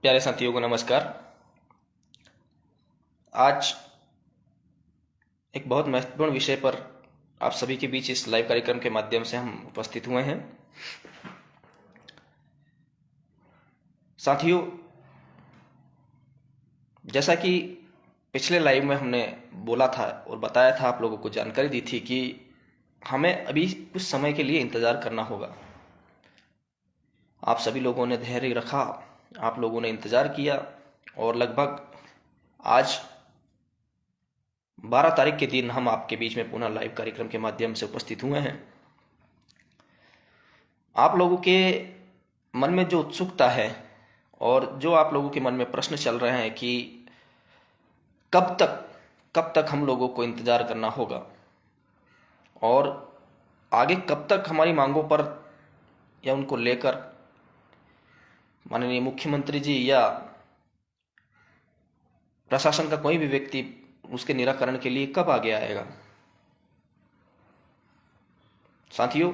प्यारे साथियों को नमस्कार। आज एक बहुत महत्वपूर्ण विषय पर आप सभी के बीच इस लाइव कार्यक्रम के माध्यम से हम उपस्थित हुए हैं। साथियों, जैसा कि पिछले लाइव में हमने बोला था और बताया था, आप लोगों को जानकारी दी थी कि हमें अभी कुछ समय के लिए इंतज़ार करना होगा। आप सभी लोगों ने धैर्य रखा, आप लोगों ने इंतज़ार किया और लगभग आज 12 तारीख के दिन हम आपके बीच में पुनः लाइव कार्यक्रम के माध्यम से उपस्थित हुए हैं। आप लोगों के मन में जो उत्सुकता है और जो आप लोगों के मन में प्रश्न चल रहे हैं कि कब तक हम लोगों को इंतज़ार करना होगा और आगे कब तक हमारी मांगों पर या उनको लेकर माननीय मुख्यमंत्री जी या प्रशासन का कोई भी व्यक्ति उसके निराकरण के लिए कब आगे आएगा। साथियों,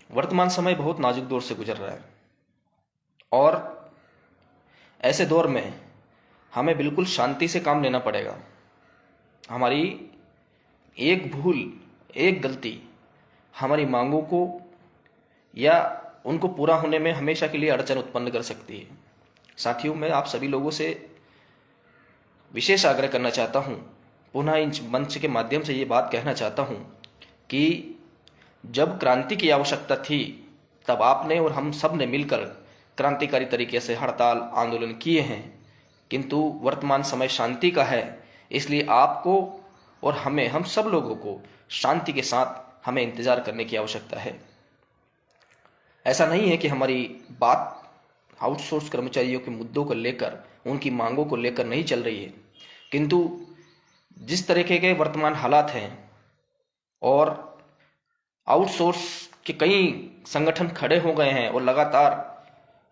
वर्तमान समय बहुत नाजुक दौर से गुजर रहा है और ऐसे दौर में हमें बिल्कुल शांति से काम लेना पड़ेगा। हमारी एक भूल, एक गलती हमारी मांगों को या उनको पूरा होने में हमेशा के लिए अड़चन उत्पन्न कर सकती है। साथियों, मैं आप सभी लोगों से विशेष आग्रह करना चाहता हूं, पुनः इस मंच के माध्यम से ये बात कहना चाहता हूं कि जब क्रांति की आवश्यकता थी तब आपने और हम सब ने मिलकर क्रांतिकारी तरीके से हड़ताल आंदोलन किए हैं, किंतु वर्तमान समय शांति का है। इसलिए आपको और हमें, हम सब लोगों को शांति के साथ हमें इंतजार करने की आवश्यकता है। ऐसा नहीं है कि हमारी बात आउटसोर्स कर्मचारियों के मुद्दों को लेकर, उनकी मांगों को लेकर नहीं चल रही है, किंतु जिस तरीके के वर्तमान हालात हैं और आउटसोर्स के कई संगठन खड़े हो गए हैं और लगातार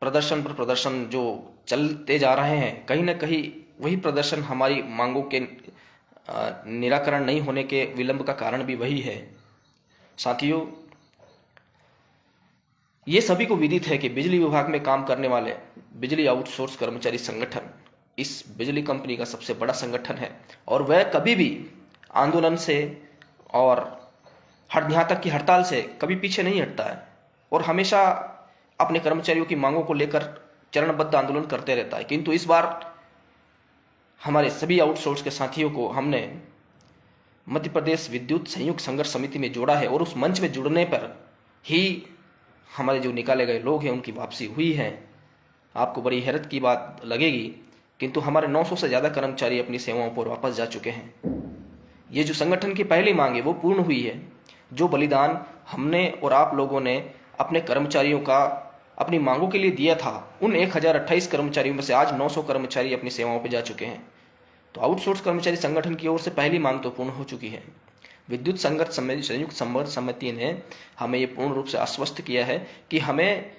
प्रदर्शन पर प्रदर्शन जो चलते जा रहे हैं, कहीं ना कहीं वही प्रदर्शन हमारी मांगों के निराकरण नहीं होने के विलंब का कारण भी वही है। साथियों, ये सभी को विदित है कि बिजली विभाग में काम करने वाले बिजली आउटसोर्स कर्मचारी संगठन इस बिजली कंपनी का सबसे बड़ा संगठन है और वह कभी भी आंदोलन से और यहाँ तक कि हड़ताल से कभी पीछे नहीं हटता है और हमेशा अपने कर्मचारियों की मांगों को लेकर चरणबद्ध आंदोलन करते रहता है। किंतु इस बार हमारे सभी आउटसोर्स के साथियों को हमने मध्य प्रदेश विद्युत संयुक्त संघर्ष समिति में जोड़ा है और उस मंच में जुड़ने पर ही हमारे जो निकाले गए लोग हैं उनकी वापसी हुई है। आपको बड़ी हैरत की बात लगेगी, किंतु हमारे 900 से ज़्यादा कर्मचारी अपनी सेवाओं पर वापस जा चुके हैं। ये जो संगठन की पहली मांग है वो पूर्ण हुई है। जो बलिदान हमने और आप लोगों ने अपने कर्मचारियों का अपनी मांगों के लिए दिया था, उन 1028 कर्मचारियों में से आज 900 कर्मचारी अपनी सेवाओं पर जा चुके हैं। तो आउटसोर्स कर्मचारी संगठन की ओर से पहली मांग तो पूर्ण हो चुकी है। विद्युत संघर्ष समिति, संयुक्त संघर्ष समिति ने हमें ये पूर्ण रूप से आश्वस्त किया है कि हमें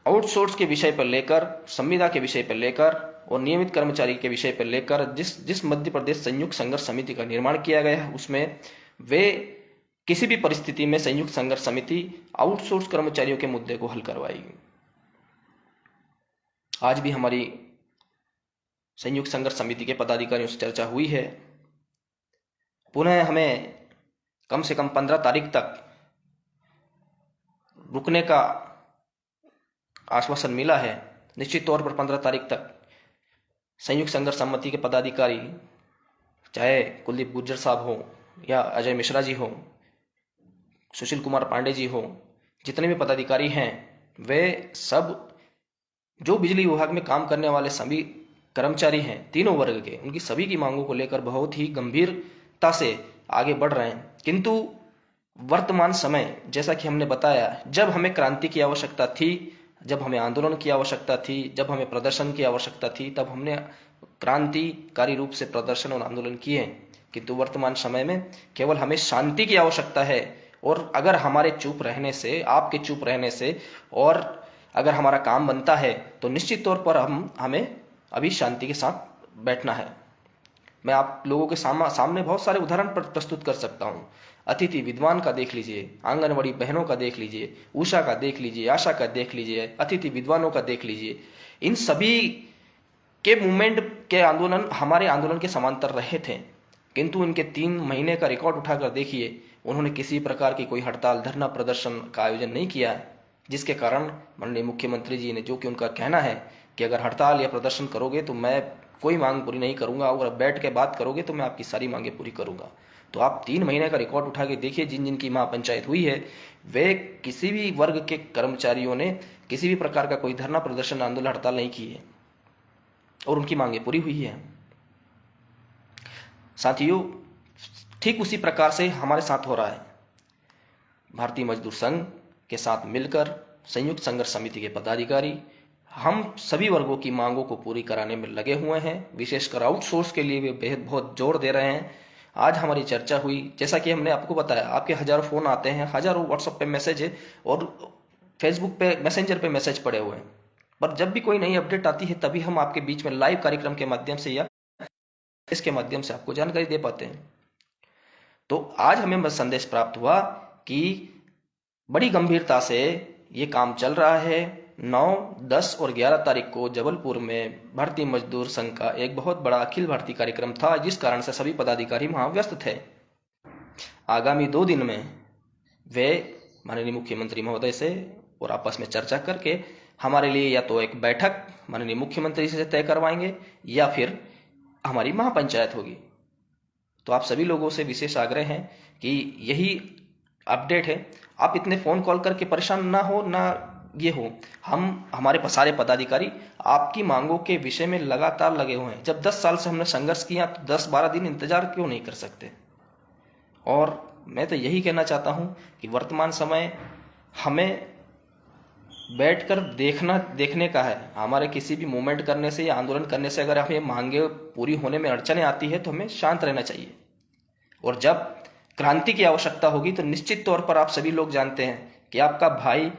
आउटसोर्स के विषय पर लेकर, संविदा के विषय पर लेकर और नियमित कर्मचारी के विषय पर लेकर जिस मध्य प्रदेश संयुक्त संघर्ष समिति का निर्माण किया गया है उसमें वे किसी भी परिस्थिति में संयुक्त संघर्ष समिति आउटसोर्स कर्मचारियों के मुद्दे को हल करवाएगी। आज भी हमारी संयुक्त संघर्ष समिति के पदाधिकारियों से चर्चा हुई है। पुनः हमें कम से कम 15 तारीख तक रुकने का आश्वासन मिला है। निश्चित तौर पर 15 तारीख तक संयुक्त संघर्ष समिति के पदाधिकारी, चाहे कुलदीप गुर्जर साहब हो या अजय मिश्रा जी हो, सुशील कुमार पांडे जी हो, जितने भी पदाधिकारी हैं वे सब जो बिजली विभाग में काम करने वाले सभी कर्मचारी हैं, तीनों वर्ग के, उनकी सभी की मांगों को लेकर बहुत ही गंभीरता से आगे बढ़ रहे हैं। किंतु वर्तमान समय, जैसा कि हमने बताया, जब हमें क्रांति की आवश्यकता थी, जब हमें आंदोलन की आवश्यकता थी, जब हमें प्रदर्शन की आवश्यकता थी, तब हमने क्रांतिकारी रूप से प्रदर्शन और आंदोलन किए। किंतु वर्तमान समय में केवल हमें शांति की आवश्यकता है और अगर हमारे चुप रहने से, आपके चुप रहने से और अगर हमारा काम बनता है तो निश्चित तौर पर हमें अभी शांति के साथ बैठना है। मैं आप लोगों के सामने बहुत सारे उदाहरण प्रस्तुत कर सकता हूँ। अतिथि विद्वान का देख लीजिए, आंगनवाड़ी बहनों का देख लीजिए, उषा का देख लीजिए, आशा का देख लीजिए, अतिथि विद्वानों का देख लीजिए। इन सभी के मूवमेंट के आंदोलन हमारे आंदोलन के समांतर रहे थे, किंतु इनके 3 महीने का रिकॉर्ड उठाकर देखिए, उन्होंने किसी प्रकार की कोई हड़ताल, धरना, प्रदर्शन का आयोजन नहीं किया है, जिसके कारण माननीय मुख्यमंत्री जी ने, जो कि उनका कहना है कि अगर हड़ताल या प्रदर्शन करोगे तो मैं कोई मांग पूरी नहीं करूंगा, और बैठ के बात करोगे तो मैं आपकी सारी मांगे पूरी करूंगा। तो आप 3 महीने का रिकॉर्ड उठा के देखिए, जिन जिन की महापंचायत हुई है, वे किसी भी वर्ग के कर्मचारियों ने किसी भी प्रकार का कोई धरना, प्रदर्शन, आंदोलन, हड़ताल नहीं की है, और उनकी मांगे पूरी हुई है। साथियों, ठीक उसी प्रकार से हमारे साथ हो रहा है। भारतीय मजदूर संघ के साथ मिलकर संयुक्त संघर्ष समिति के पदाधिकारी हम सभी वर्गों की मांगों को पूरी कराने में लगे हुए हैं। विशेषकर आउटसोर्स के लिए वे बहुत जोर दे रहे हैं। आज हमारी चर्चा हुई, जैसा कि हमने आपको बताया, आपके हजारों फोन आते हैं, हजारों व्हाट्सएप पे मैसेज है और फेसबुक पे, मैसेंजर पे मैसेज पड़े हुए हैं, पर जब भी कोई नई अपडेट आती है तभी हम आपके बीच में लाइव कार्यक्रम के माध्यम से या इसके माध्यम से आपको जानकारी दे पाते हैं। तो आज हमें बस संदेश प्राप्त हुआ कि बड़ी गंभीरता से ये काम चल रहा है। 9, 10 और 11 तारीख को जबलपुर में भारतीय मजदूर संघ का एक बहुत बड़ा अखिल भारतीय कार्यक्रम था, जिस कारण से सभी पदाधिकारी वहां व्यस्त थे। आगामी 2 दिन में वे माननीय मुख्यमंत्री महोदय से और आपस में चर्चा करके हमारे लिए या तो एक बैठक माननीय मुख्यमंत्री से तय करवाएंगे या फिर हमारी महापंचायत होगी। तो आप सभी लोगों से विशेष आग्रह है कि यही अपडेट है। आप इतने फोन कॉल करके परेशान ना हो, ना ये हो। हमारे सारे पदाधिकारी आपकी मांगों के विषय में लगातार लगे हुए हैं। जब 10 साल से हमने संघर्ष किया तो 10-12 दिन इंतजार क्यों नहीं कर सकते। और मैं तो यही कहना चाहता हूं कि वर्तमान समय हमें बैठकर देखने का है। हमारे किसी भी मूवमेंट करने से या आंदोलन करने से अगर हमें मांगे पूरी होने में अड़चने आती है तो हमें शांत रहना चाहिए, और जब क्रांति की आवश्यकता होगी तो निश्चित तौर पर आप सभी लोग जानते हैं कि आपका भाई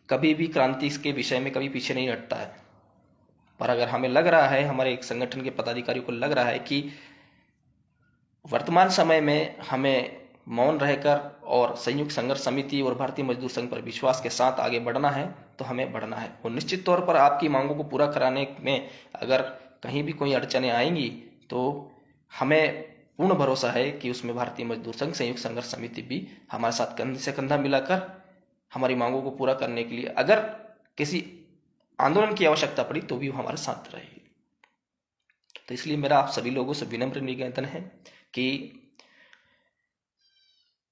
कभी भी क्रांति के विषय में कभी पीछे नहीं हटता है। पर अगर हमें लग रहा है, हमारे एक संगठन के पदाधिकारियों को लग रहा है कि वर्तमान समय में हमें मौन रहकर और संयुक्त संघर्ष समिति और भारतीय मजदूर संघ पर विश्वास के साथ आगे बढ़ना है, तो हमें बढ़ना है। और निश्चित तौर पर आपकी मांगों को पूरा कराने में अगर कहीं भी कोई अड़चने आएंगी तो हमें पूर्ण भरोसा है कि उसमें भारतीय मजदूर संघ, संयुक्त संघर्ष समिति भी हमारे साथ कंधे से कंधा मिलाकर हमारी मांगों को पूरा करने के लिए, अगर किसी आंदोलन की आवश्यकता पड़ी तो भी वो हमारे साथ रहेगी। तो इसलिए मेरा आप सभी लोगों से विनम्र निवेदन है कि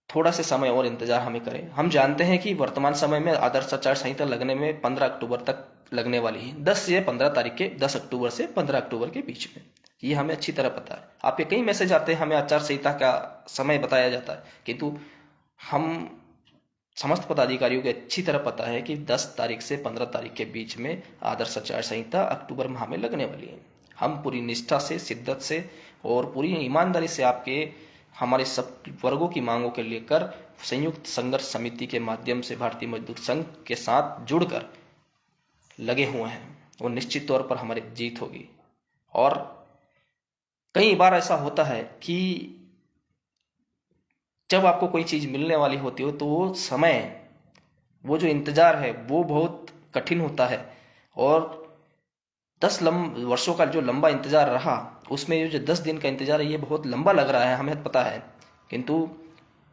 थोड़ा से समय और इंतजार हमें करें। हम जानते हैं कि वर्तमान समय में आदर्श आचार संहिता लगने में 15 अक्टूबर तक लगने वाली है। 10 से 15 तारीख के 10 अक्टूबर से 15 अक्टूबर के बीच में, ये हमें अच्छी तरह पता है। आपके कई मैसेज आते हैं, हमें आचार संहिता का समय बताया जाता है, किंतु हम समस्त पदाधिकारियों को अच्छी तरह पता है कि 10 तारीख से 15 तारीख के बीच में आदर्श आचार संहिता अक्टूबर माह में लगने वाली है। हम पूरी निष्ठा से, शिद्दत से और पूरी ईमानदारी से हमारे सब वर्गों की मांगों के लेकर संयुक्त संघर्ष समिति के माध्यम से भारतीय मजदूर संघ के साथ जुड़कर लगे हुए हैं, और निश्चित तौर पर हमारी जीत होगी। और कई बार ऐसा होता है कि जब आपको कोई चीज मिलने वाली होती हो तो वो समय, वो जो इंतजार है वो बहुत कठिन होता है, और 10 वर्षों का जो लंबा इंतजार रहा उसमें ये जो 10 दिन का इंतजार है ये बहुत लंबा लग रहा है, हमें पता है। किंतु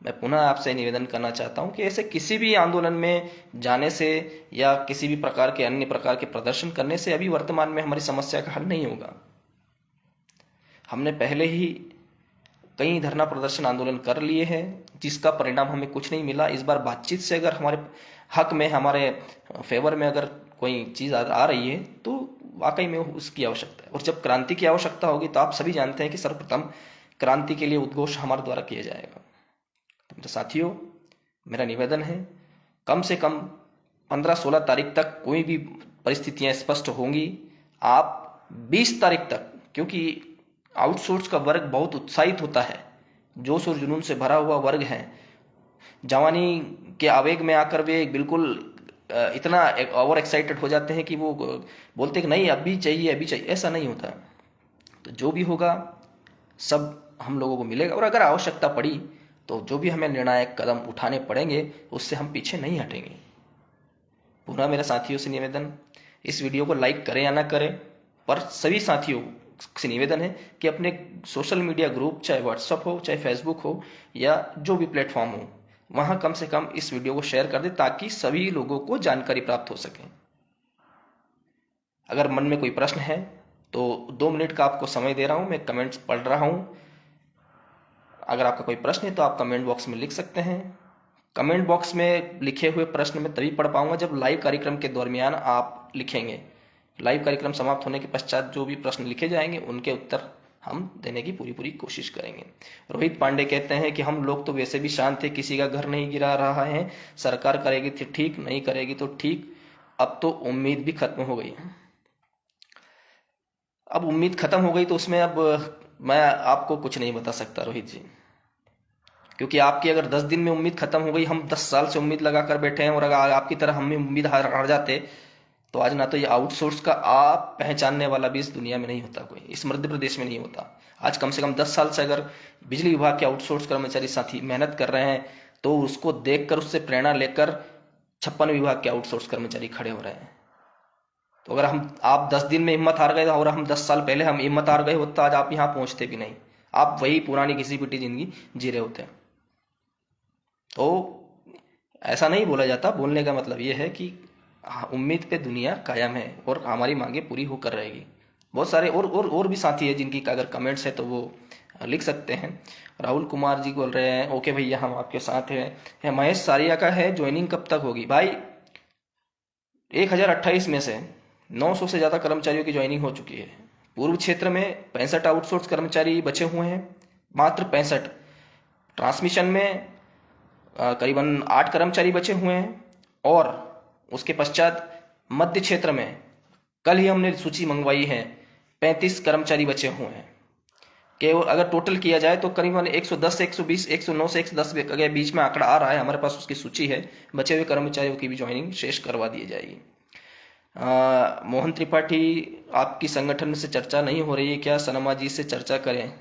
मैं पुनः आपसे निवेदन करना चाहता हूं कि ऐसे किसी भी आंदोलन में जाने से या किसी भी प्रकार के अन्य प्रकार के प्रदर्शन करने से अभी वर्तमान में हमारी समस्या का हल नहीं होगा। हमने पहले ही कई धरना प्रदर्शन आंदोलन कर लिए हैं, जिसका परिणाम हमें कुछ नहीं मिला। इस बार बातचीत से अगर हमारे हक में, हमारे फेवर में अगर कोई चीज आ रही है तो वाकई में उसकी आवश्यकता है। और जब क्रांति की आवश्यकता होगी तो आप सभी जानते हैं कि सर्वप्रथम क्रांति के लिए उद्घोष हमारे द्वारा किया जाएगा। तो मेरे साथियों, मेरा निवेदन है, कम से कम 15-16 तारीख तक कोई भी परिस्थितियां स्पष्ट होंगी। आप 20 तारीख तक, क्योंकि आउटसोर्स का वर्ग बहुत उत्साहित होता है, जोश और जुनून से भरा हुआ वर्ग है। जवानी के आवेग में आकर वे बिल्कुल इतना ओवर एक्साइटेड हो जाते हैं कि वो बोलते हैं कि नहीं अभी चाहिए, अभी चाहिए। ऐसा नहीं होता। तो जो भी होगा सब हम लोगों को मिलेगा, और अगर आवश्यकता पड़ी तो जो भी हमें निर्णायक कदम उठाने पड़ेंगे उससे हम पीछे नहीं हटेंगे। पुनः मेरे साथियों से निवेदन, इस वीडियो को लाइक करें या ना करें, पर सभी साथियों से निवेदन है कि अपने सोशल मीडिया ग्रुप, चाहे व्हाट्सअप हो, चाहे फेसबुक हो, या जो भी प्लेटफॉर्म हो, वहां कम से कम इस वीडियो को शेयर कर दें ताकि सभी लोगों को जानकारी प्राप्त हो सके। अगर मन में कोई प्रश्न है तो 2 मिनट का आपको समय दे रहा हूं, मैं कमेंट्स पढ़ रहा हूं। अगर आपका कोई प्रश्न है तो आप कमेंट बॉक्स में लिख सकते हैं। कमेंट बॉक्स में लिखे हुए प्रश्न मैं तभी पढ़ पाऊंगा जब लाइव कार्यक्रम के दरमियान आप लिखेंगे। लाइव कार्यक्रम समाप्त होने के पश्चात जो भी प्रश्न लिखे जाएंगे उनके उत्तर हम देने की पूरी कोशिश करेंगे। रोहित पांडे कहते हैं कि हम लोग तो वैसे भी शांत थे, किसी का घर नहीं गिरा रहा है, सरकार करेगी तो ठीक, नहीं करेगी तो ठीक, अब तो उम्मीद भी खत्म हो गई है। अब उम्मीद खत्म हो गई तो उसमें अब मैं आपको कुछ नहीं बता सकता रोहित जी, क्योंकि आपकी अगर 10 दिन में उम्मीद खत्म हो गई, हम 10 साल से उम्मीद लगाकर बैठे हैं, और अगर आपकी तरह हम भी उम्मीद हार जाते तो आज ना तो ये आउटसोर्स का आप पहचानने वाला भी इस दुनिया में नहीं होता, कोई इस मध्य प्रदेश में नहीं होता। आज कम से कम 10 साल से अगर बिजली विभाग के आउटसोर्स कर्मचारी साथी मेहनत कर रहे हैं तो उसको देखकर, उससे प्रेरणा लेकर 56 विभाग के आउटसोर्स कर्मचारी खड़े हो रहे हैं। तो अगर आप 10 दिन में हिम्मत हार गए और हम 10 साल पहले हम हिम्मत हार गए होते तो आज आप यहाँ पहुंचते भी नहीं, आप वही पुरानी घिसी पिटी जिंदगी जी रहे होते। तो ऐसा नहीं बोला जाता, बोलने का मतलब ये है कि उम्मीद पे दुनिया कायम है और हमारी मांगे पूरी होकर रहेगी। बहुत सारे और भी साथी है जिनकी अगर कमेंट्स है तो वो लिख सकते हैं। राहुल कुमार जी बोल रहे हैं ओके भैया हम आपके साथ हैं। महेश सारिया का है ज्वाइनिंग कब तक होगी? भाई 1028 में से 900 से ज्यादा कर्मचारियों की ज्वाइनिंग हो चुकी है। पूर्व क्षेत्र में 65 आउटसोर्स कर्मचारी बचे हुए हैं, मात्र 65। ट्रांसमिशन में करीबन 8 कर्मचारी बचे हुए हैं, और उसके पश्चात मध्य क्षेत्र में कल ही हमने सूची मंगवाई है, 35 कर्मचारी बचे हुए हैं। केवल अगर टोटल किया जाए तो करीबन 110 से 120, 109 से 110 के बीच में आंकड़ा आ रहा है, हमारे पास उसकी सूची है। बचे हुए कर्मचारियों की भी ज्वाइनिंग शेष करवा दी जाएगी। मोहन त्रिपाठी, आपकी संगठन से चर्चा नहीं हो रही है क्या? शर्मा जी से चर्चा करें।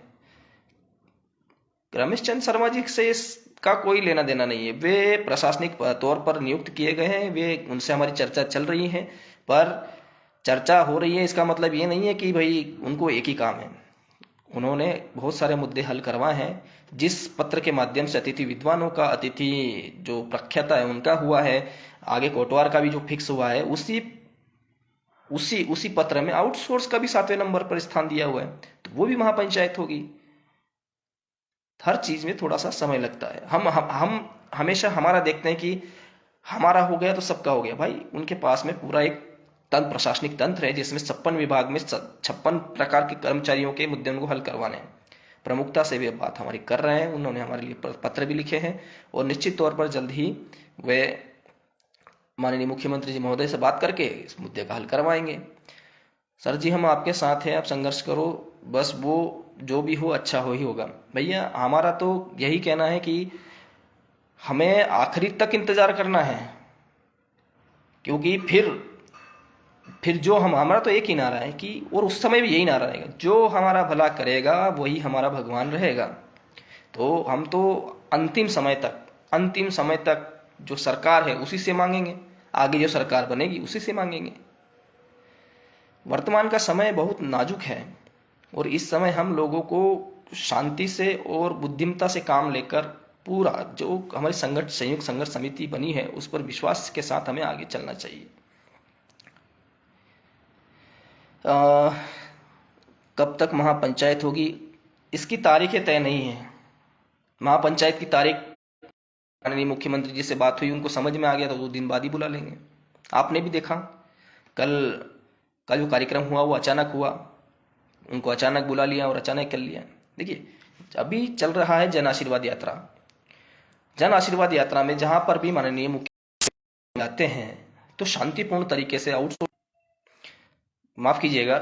रमेश चंद्र शर्मा जी से इसका कोई लेना देना नहीं है, वे प्रशासनिक तौर पर नियुक्त किए गए हैं, वे उनसे हमारी चर्चा चल रही है। पर चर्चा हो रही है इसका मतलब ये नहीं है कि भाई उनको एक ही काम है। उन्होंने बहुत सारे मुद्दे हल करवाए हैं। जिस पत्र के माध्यम से अतिथि विद्वानों का, अतिथि जो प्रख्याता है उनका हुआ है, आगे कोटवार का भी जो फिक्स हुआ है, उसी पत्र में आउटसोर्स का भी 7वें नंबर पर स्थान दिया हुआ है, तो वो भी महापंचायत होगी। हर चीज में थोड़ा सा समय लगता है। हम हमेशा हमारा देखते हैं कि हमारा हो गया तो सबका हो गया। भाई उनके पास में पूरा एक प्रशासनिक तंत्र है जिसमें 56 विभाग में 56 प्रकार के कर्मचारियों के मुद्दे उनको हल करवाने हैं। प्रमुखता से वे बात हमारी कर रहे हैं, उन्होंने हमारे लिए पत्र भी लिखे हैं, और निश्चित तौर पर जल्द ही वे माननीय मुख्यमंत्री जी महोदय से बात करके इस मुद्दे का हल करवाएंगे। सर जी हम आपके साथ हैं, आप संघर्ष करो, बस वो जो भी हो अच्छा हो ही होगा। भैया हमारा तो यही कहना है कि हमें आखिरी तक इंतजार करना है, क्योंकि फिर जो हमारा तो एक ही नारा है कि, और उस समय भी यही नारा रहेगा, जो हमारा भला करेगा वही हमारा भगवान रहेगा। तो हम तो अंतिम समय तक जो सरकार है उसी से मांगेंगे, आगे जो सरकार बनेगी उसी से मांगेंगे। वर्तमान का समय बहुत नाजुक है और इस समय हम लोगों को शांति से और बुद्धिमत्ता से काम लेकर पूरा जो हमारी संयुक्त संघर्ष समिति बनी है उस पर विश्वास के साथ हमें आगे चलना चाहिए। कब तक महापंचायत होगी, इसकी तारीखें तय नहीं है। महापंचायत की तारीख माननीय मुख्यमंत्री जी से बात हुई, उनको समझ में आ गया तो 2 दिन बाद ही बुला लेंगे। आपने भी देखा कल जो कार्यक्रम हुआ वो अचानक हुआ, उनको अचानक बुला लिया और अचानक कर लिया। देखिए अभी चल रहा है जन आशीर्वाद यात्रा। जन आशीर्वाद यात्रा में जहां पर भी माननीय मुख्यमंत्री आते हैं तो शांतिपूर्ण तरीके से माफ कीजिएगा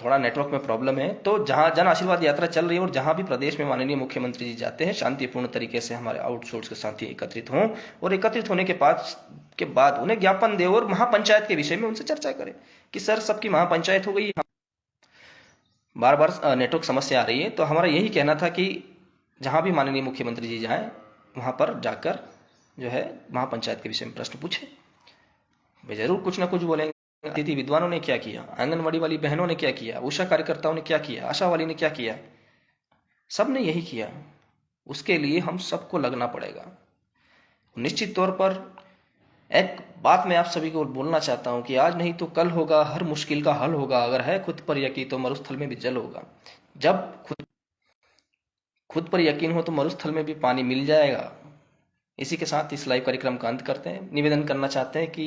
थोड़ा नेटवर्क में प्रॉब्लम है। तो जहां जन आशीर्वाद यात्रा चल रही है और जहां भी प्रदेश में माननीय मुख्यमंत्री जी जाते हैं, शांतिपूर्ण तरीके से हमारे आउटसोर्स के साथी एकत्रित हों और एकत्रित होने के बाद उन्हें ज्ञापन दे और महापंचायत के विषय में उनसे चर्चा करें कि सर सबकी महापंचायत हो गई। बार बार नेटवर्क समस्या आ रही है, तो हमारा यही कहना था कि जहाँ भी माननीय मुख्यमंत्री जी जाएं वहाँ पर जाकर जो है महापंचायत के विषय में प्रश्न पूछें। वे जरूर कुछ ना कुछ बोलेंगे। अतिथि विद्वानों ने क्या किया, आंगनवाड़ी वाली बहनों ने क्या किया, उषा कार्यकर्ताओं ने क्या किया, आशा वाली ने क्या किया, सब ने यही किया। उसके लिए हम सबको लगना पड़ेगा। निश्चित तौर पर एक बात मैं आप सभी को बोलना चाहता हूं कि आज नहीं तो कल होगा, हर मुश्किल का हल होगा। अगर है खुद पर यकीन तो मरुस्थल में भी जल होगा। जब खुद पर यकीन हो तो मरुस्थल में भी पानी मिल जाएगा। इसी के साथ इस लाइव कार्यक्रम का अंत करते हैं। निवेदन करना चाहते हैं कि